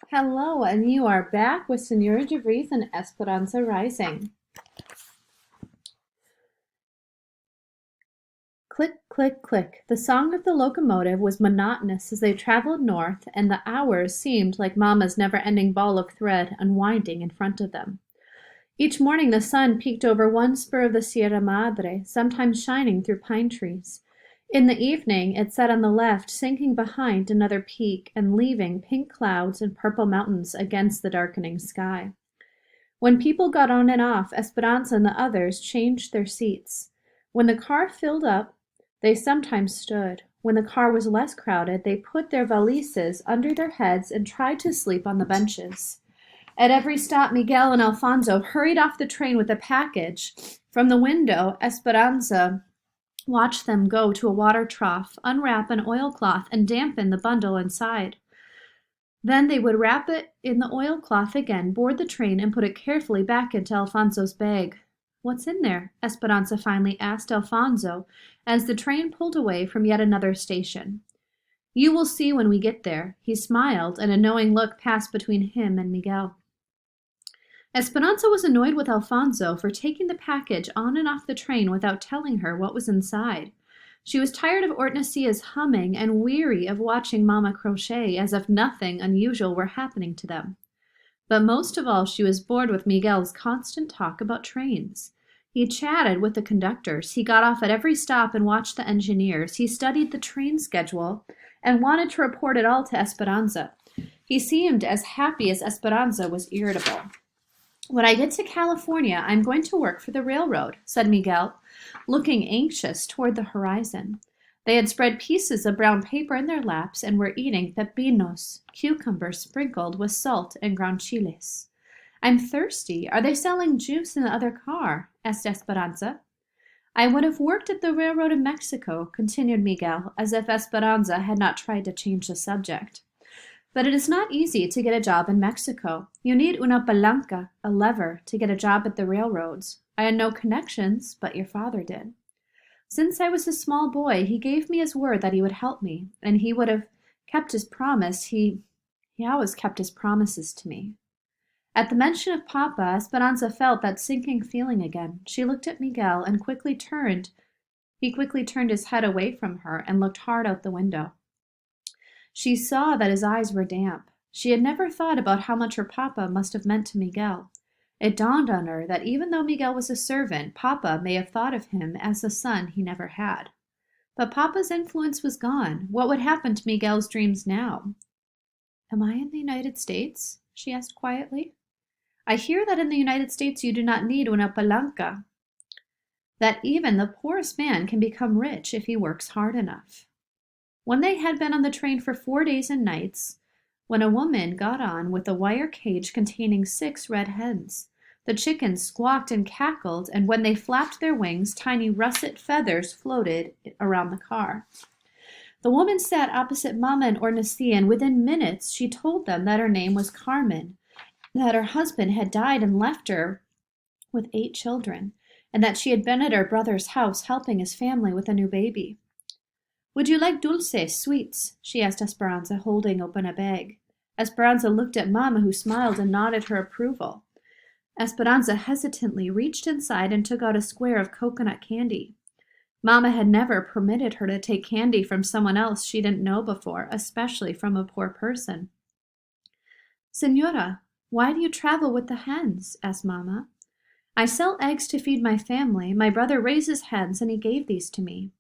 Hello, and you are back with Senora DeVries and Esperanza Rising. Click, click, click. The song of the locomotive was monotonous as they traveled north, and the hours seemed like Mama's never-ending ball of thread unwinding in front of them. Each morning the sun peeked over one spur of the Sierra Madre, sometimes shining through pine trees. In the evening it set on the left, sinking behind another peak and leaving pink clouds and purple mountains against the darkening sky. When people got on and off, Esperanza and the others changed their seats. When the car filled up, they sometimes stood. When the car was less crowded, they put their valises under their heads and tried to sleep on the benches. At every stop, Miguel and Alfonso hurried off the train with a package. From the window, Esperanza watched them go to a water trough, unwrap an oilcloth, and dampen the bundle inside. Then they would wrap it in the oilcloth again, board the train, and put it carefully back into Alfonso's bag. "What's in there?" Esperanza finally asked Alfonso as the train pulled away from yet another station. "You will see when we get there." He smiled, and a knowing look passed between him and Miguel. Esperanza was annoyed with Alfonso for taking the package on and off the train without telling her what was inside. She was tired of Hortensia's humming and weary of watching Mama crochet as if nothing unusual were happening to them. But most of all, she was bored with Miguel's constant talk about trains. He chatted with the conductors. He got off at every stop and watched the engineers. He studied the train schedule and wanted to report it all to Esperanza. He seemed as happy as Esperanza was irritable. "When I get to California, I'm going to work for the railroad," said Miguel, looking anxious toward the horizon. They had spread pieces of brown paper in their laps and were eating pepinos, cucumbers sprinkled with salt and ground chiles. "I'm thirsty. Are they selling juice in the other car?" asked Esperanza. "I would have worked at the railroad in Mexico," continued Miguel, as if Esperanza had not tried to change the subject. "But it is not easy to get a job in Mexico. You need una palanca, a lever, to get a job at the railroads. I had no connections, but your father did. Since I was a small boy, he gave me his word that he would help me, and he would have kept his promise. He always kept his promises to me." At the mention of Papa, Esperanza felt that sinking feeling again. She looked at Miguel and he quickly turned his head away from her and looked hard out the window. She saw that his eyes were damp. She had never thought about how much her papa must have meant to Miguel. It dawned on her that even though Miguel was a servant, Papa may have thought of him as a son he never had. But Papa's influence was gone. What would happen to Miguel's dreams now? "Am I in the United States?" she asked quietly. "I hear that in the United States you do not need una palanca, that even the poorest man can become rich if he works hard enough." When they had been on the train for 4 days and nights, when a woman got on with a wire cage containing 6 red hens. The chickens squawked and cackled, and when they flapped their wings, tiny russet feathers floated around the car. The woman sat opposite Mama and Hortensia, and within minutes she told them that her name was Carmen, that her husband had died and left her with 8 children, and that she had been at her brother's house helping his family with a new baby. "Would you like dulces, sweets?" she asked Esperanza, holding open a bag. Esperanza looked at Mama, who smiled and nodded her approval. Esperanza hesitantly reached inside and took out a square of coconut candy. Mama had never permitted her to take candy from someone else she didn't know before, especially from a poor person. "Señora, why do you travel with the hens?" asked Mama. "I sell eggs to feed my family. My brother raises hens, and he gave these to me."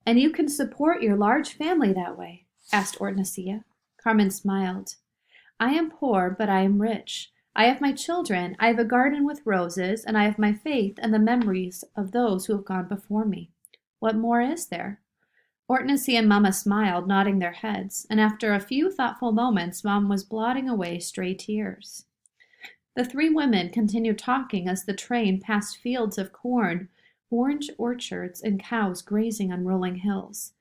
"And you can support your large family that way?" asked Hortensia. Carmen smiled. "I am poor, but I am rich. I have my children, I have a garden with roses, and I have my faith and the memories of those who have gone before me. What more is there?" Hortensia and Mama smiled, nodding their heads, and after a few thoughtful moments, Mom was blotting away stray tears. The 3 women continued talking as the train passed fields of corn, orange orchards, and cows grazing on rolling hills.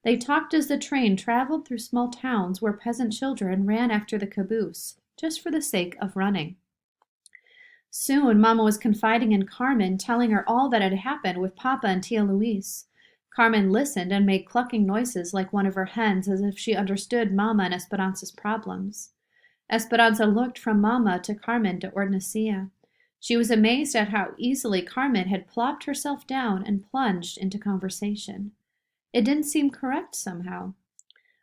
They talked as the train traveled through small towns where peasant children ran after the caboose, just for the sake of running. Soon Mama was confiding in Carmen, telling her all that had happened with Papa and Tia Luis. Carmen listened and made clucking noises like one of her hens, as if she understood Mama and Esperanza's problems. Esperanza looked from Mama to Carmen to Hortensia. She was amazed at how easily Carmen had plopped herself down and plunged into conversation. It didn't seem correct somehow.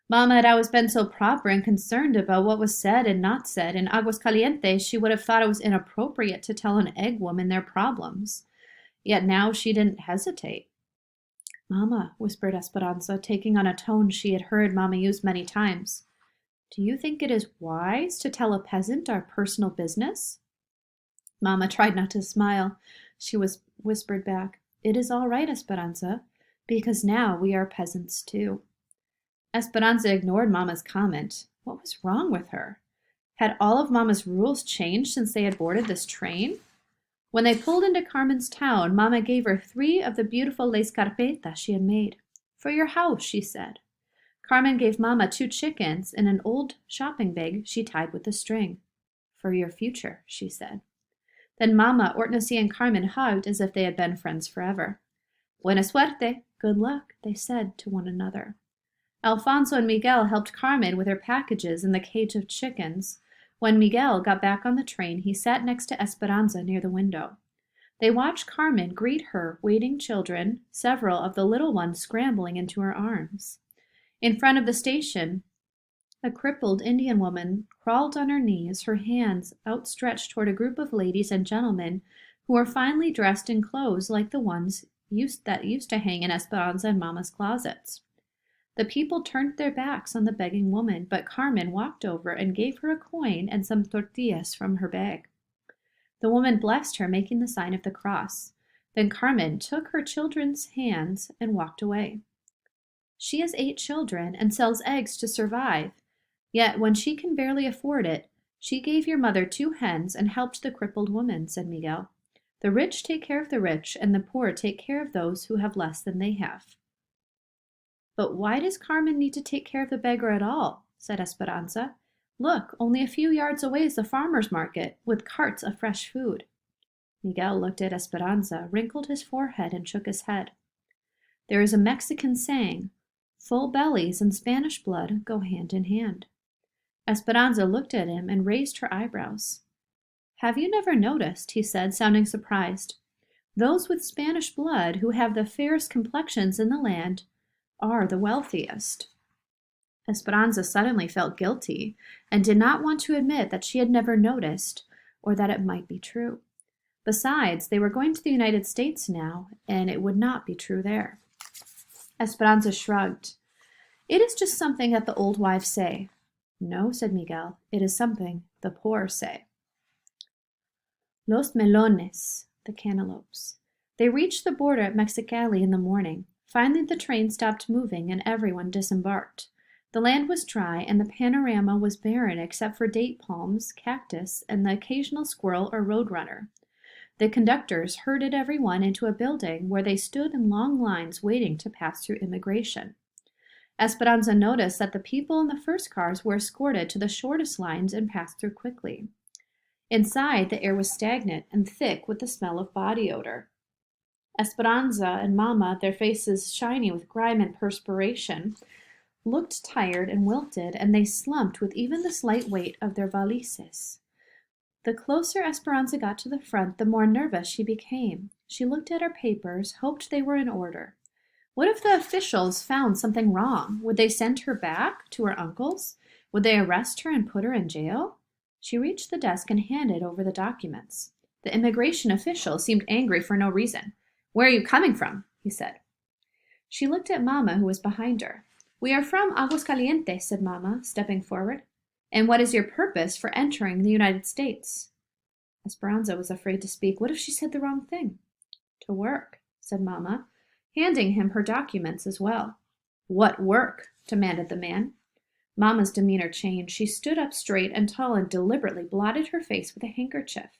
Mama had always been so proper and concerned about what was said and not said. In Aguascalientes, she would have thought it was inappropriate to tell an egg woman their problems. Yet now she didn't hesitate. Mama, whispered Esperanza, taking on a tone she had heard Mama use many times. Do you think it is wise to tell a peasant our personal business? Mama tried not to smile. She whispered back, It is all right, Esperanza, because now we are peasants too. Esperanza ignored Mama's comment. What was wrong with her? Had all of Mama's rules changed since they had boarded this train? When they pulled into Carmen's town, Mama gave her 3 of the beautiful lace carpetas she had made. For your house, she said. Carmen gave Mama 2 chickens and an old shopping bag she tied with a string. For your future, she said. Then Mama, Hortensia, and Carmen hugged as if they had been friends forever. Buena suerte, good luck, they said to one another. Alfonso and Miguel helped Carmen with her packages and the cage of chickens. When Miguel got back on the train, he sat next to Esperanza near the window. They watched Carmen greet her waiting children, several of the little ones scrambling into her arms. In front of the station, a crippled Indian woman crawled on her knees, her hands outstretched toward a group of ladies and gentlemen who were finely dressed in clothes like the ones that used to hang in Esperanza and Mama's closets. The people turned their backs on the begging woman, but Carmen walked over and gave her a coin and some tortillas from her bag. The woman blessed her, making the sign of the cross. Then Carmen took her children's hands and walked away. She has 8 children and sells eggs to survive. Yet when she can barely afford it, she gave your mother 2 hens and helped the crippled woman, said Miguel. The rich take care of the rich, and the poor take care of those who have less than they have. But why does Carmen need to take care of the beggar at all? Said Esperanza. Look, only a few yards away is the farmer's market, with carts of fresh food. Miguel looked at Esperanza, wrinkled his forehead, and shook his head. There is a Mexican saying, full bellies and Spanish blood go hand in hand. Esperanza looked at him and raised her eyebrows. Have you never noticed, he said, sounding surprised, those with Spanish blood who have the fairest complexions in the land are the wealthiest. Esperanza suddenly felt guilty and did not want to admit that she had never noticed or that it might be true. Besides, they were going to the United States now, and it would not be true there. Esperanza shrugged. It is just something that the old wives say. No, said Miguel, it is something the poor say. Los melones, the cantaloupes. They reached the border at Mexicali in the morning. Finally, the train stopped moving and everyone disembarked. The land was dry and the panorama was barren except for date palms, cactus, and the occasional squirrel or roadrunner. The conductors herded everyone into a building where they stood in long lines waiting to pass through immigration. Esperanza noticed that the people in the first cars were escorted to the shortest lines and passed through quickly. Inside, the air was stagnant and thick with the smell of body odor. Esperanza and Mama, their faces shiny with grime and perspiration, looked tired and wilted, and they slumped with even the slight weight of their valises. The closer Esperanza got to the front, the more nervous she became. She looked at her papers, hoped they were in order. What if the officials found something wrong? Would they send her back to her uncle's? Would they arrest her and put her in jail? She reached the desk and handed over the documents. The immigration official seemed angry for no reason. Where are you coming from? He said. She looked at Mama, who was behind her. We are from Aguascalientes, said Mama, stepping forward. And what is your purpose for entering the United States? Esperanza was afraid to speak. What if she said the wrong thing? To work, said Mama, handing him her documents as well. What work? Demanded the man. Mama's demeanor changed. She stood up straight and tall and deliberately blotted her face with a handkerchief.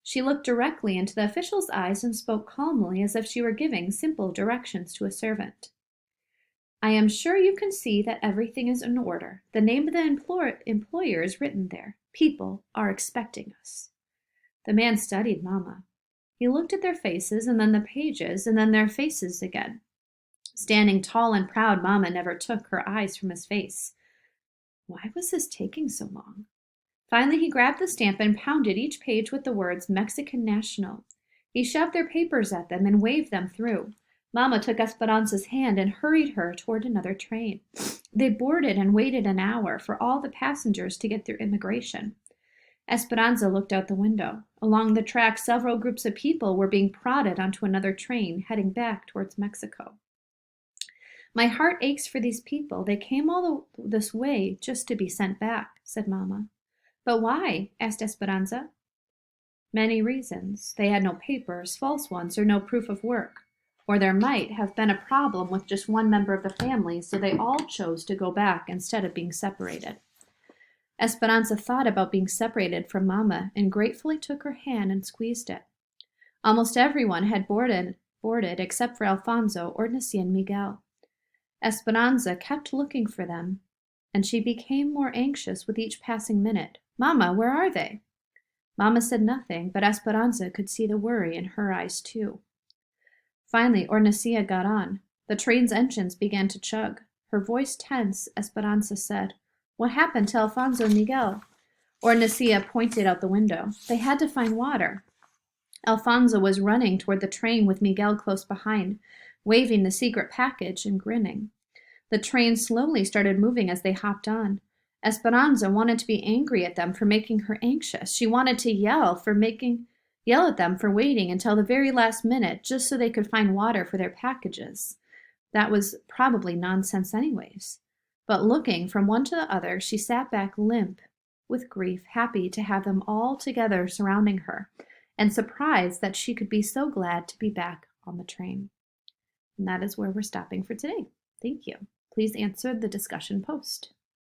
She looked directly into the official's eyes and spoke calmly as if she were giving simple directions to a servant. I am sure you can see that everything is in order. The name of the employer is written there. People are expecting us. The man studied Mama. He looked at their faces and then the pages and then their faces again. Standing tall and proud, Mama never took her eyes from his face. Why was this taking so long? Finally, he grabbed the stamp and pounded each page with the words Mexican National. He shoved their papers at them and waved them through. Mama took Esperanza's hand and hurried her toward another train. They boarded and waited an hour for all the passengers to get through immigration. Esperanza looked out the window. Along the track, several groups of people were being prodded onto another train heading back towards Mexico. My heart aches for these people. They came all this way just to be sent back, said Mama. But why? Asked Esperanza. Many reasons. They had no papers, false ones, or no proof of work. Or there might have been a problem with just one member of the family, so they all chose to go back instead of being separated. Esperanza thought about being separated from Mama and gratefully took her hand and squeezed it. Almost everyone had boarded except for Alfonso, Ornesia, and Miguel. Esperanza kept looking for them, and she became more anxious with each passing minute. Mama, where are they? Mama said nothing, but Esperanza could see the worry in her eyes too. Finally, Ornesia got on. The train's engines began to chug. Her voice tense, Esperanza said, "What happened to Alfonso and Miguel?" Ornesia pointed out the window. They had to find water. Alfonso was running toward the train with Miguel close behind, waving the secret package and grinning. The train slowly started moving as they hopped on. Esperanza wanted to be angry at them for making her anxious. She wanted to yell at them for waiting until the very last minute just so they could find water for their packages. That was probably nonsense anyways. But looking from one to the other, she sat back limp with grief, happy to have them all together surrounding her, and surprised that she could be so glad to be back on the train. And that is where we're stopping for today. Thank you. Please answer the discussion post.